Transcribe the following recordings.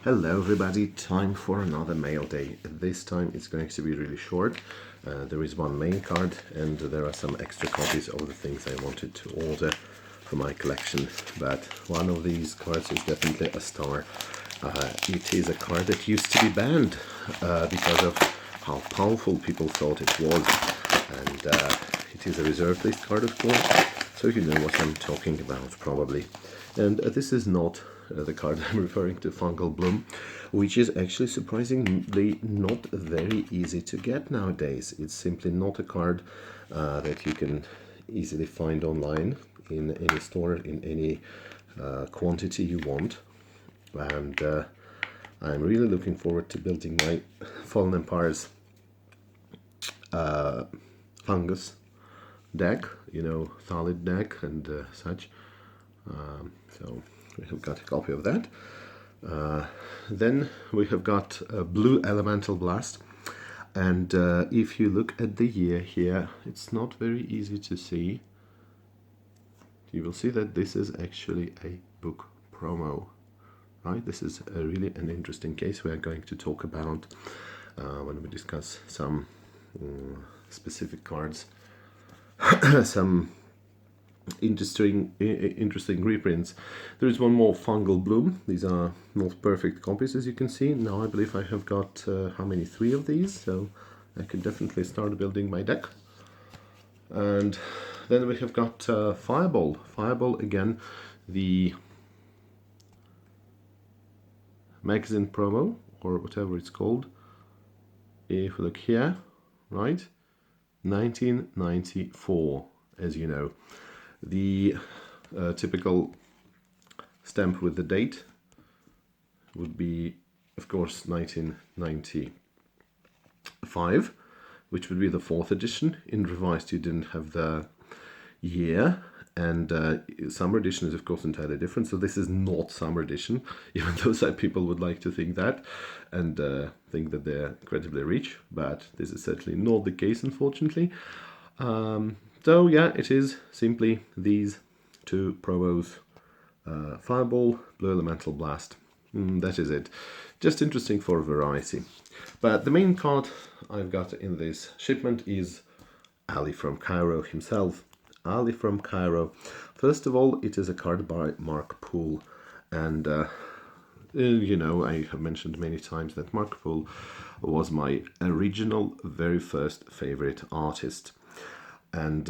Hello everybody, time for another mail day. This time it's going to be really short. There is one main card and there are some extra copies of the things I wanted to order for my collection. But one of these cards is definitely a star. It is a card that used to be banned because of how powerful people thought it was. And it is a reserved list card, of course, so you know what I'm talking about probably. And this is not the card I'm referring to, Fungal Bloom, which is actually surprisingly not very easy to get nowadays. It's simply not a card that you can easily find online in any store, in any quantity you want. And I'm really looking forward to building my Fallen Empires fungus deck, you know, Thalid deck and such. So we have got a copy of that. Then we have got a Blue Elemental Blast, and if you look at the year here, it's not very easy to see. You will see that this is actually a book promo, right? This is really an interesting case we are going to talk about when we discuss some specific cards, some interesting reprints. There is one more Fungal Bloom. These are not perfect copies, as you can see. Now I believe I have got how many? 3 of these, so I could definitely start building my deck. And then we have got Fireball. Fireball again, the magazine promo or whatever it's called. If we look here, right, 1994, as you know. The typical stamp with the date would be, of course, 1995, which would be the 4th edition. In revised, you didn't have the year, and summer edition is, of course, entirely different. So this is not summer edition, even though some people would like to think that and think that they're incredibly rich, but this is certainly not the case, unfortunately. So yeah, it is simply these 2 promos, Fireball, Blue Elemental Blast. That is it. Just interesting for variety. But the main card I've got in this shipment is Ali from Cairo himself. Ali from Cairo. First of all, it is a card by Mark Poole. And you know, I have mentioned many times that Mark Poole was my original, very first favorite artist. And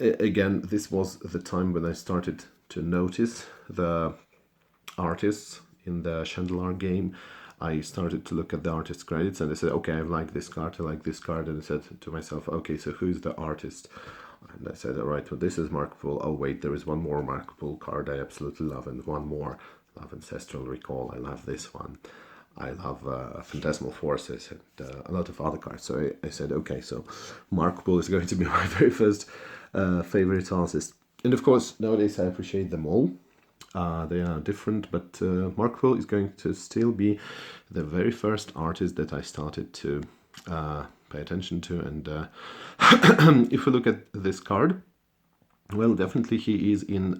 again, this was the time when I started to notice the artists in the Chandelier game. I started to look at the artist credits and I said, okay, I like this card, I like this card. And I said to myself, okay, so who's the artist? And I said, all right, well, this is Mark Poole. Oh, wait, there is one more Mark Poole card I absolutely love, and one more. I love Ancestral Recall. I love this one. I love Phantasmal Forces and a lot of other cards. So I said, okay, so Mark Poole is going to be my very first favorite artist. And of course, nowadays I appreciate them all. They are different, but Mark Poole is going to still be the very first artist that I started to pay attention to. And if we look at this card, well, definitely he is in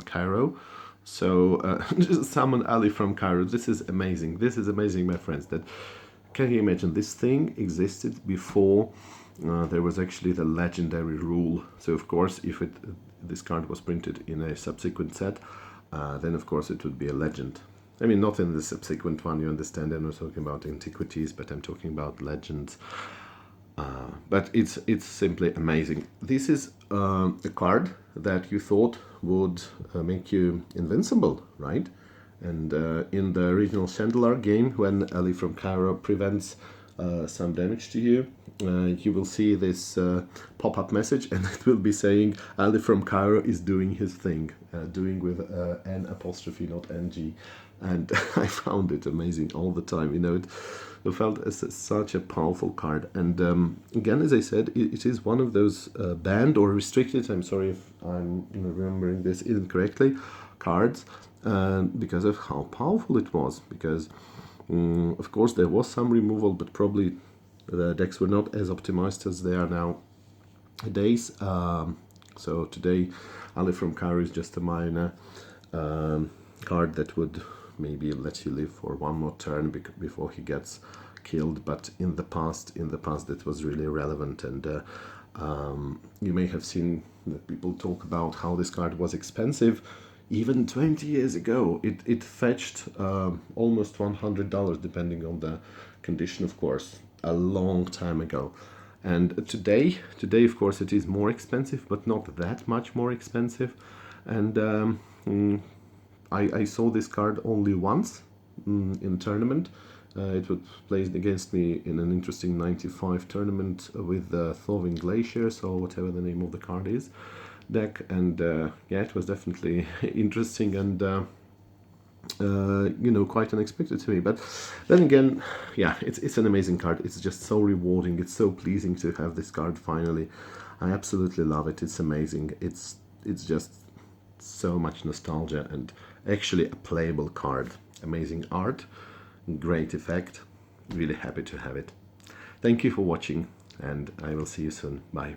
Cairo. So just summon Ali from Cairo. This is amazing. This is amazing, my friends. That, can you imagine, this thing existed before there was actually the legendary rule. So of course, if this card was printed in a subsequent set, then of course it would be a legend. I mean, not in the subsequent one, you understand. I'm not talking about antiquities, but I'm talking about legends. But it's simply amazing. This is a card that you thought would make you invincible, right? And in the original Chandelier game, when Ali from Cairo prevents some damage to you, you will see this pop-up message, and it will be saying Ali from Cairo is doing his thing, doing with N apostrophe, not NG. And I found it amazing all the time. You know, it felt as such a powerful card. And again, as I said, it is one of those banned or restricted, I'm sorry if I'm remembering this incorrectly, cards, because of how powerful it was. Because, of course, there was some removal, but probably the decks were not as optimized as they are nowadays. So today, Ali from Cairo is just a minor card that would maybe lets you live for one more turn before he gets killed. But in the past it was really relevant, and you may have seen that people talk about how this card was expensive. Even 20 years ago, it fetched almost $100, depending on the condition, of course, a long time ago. And today, of course, it is more expensive, but not that much more expensive. And I saw this card only once in tournament. It was played against me in an interesting 95 tournament with the Thawing Glaciers, or whatever the name of the card is, deck. And yeah, it was definitely interesting and you know, quite unexpected to me. But then again, yeah, it's an amazing card. It's just so rewarding. It's so pleasing to have this card finally. I absolutely love it. It's amazing. It's just so much nostalgia, and actually a playable card. Amazing art, great effect. Really happy to have it. Thank you for watching, and I will see you soon. Bye.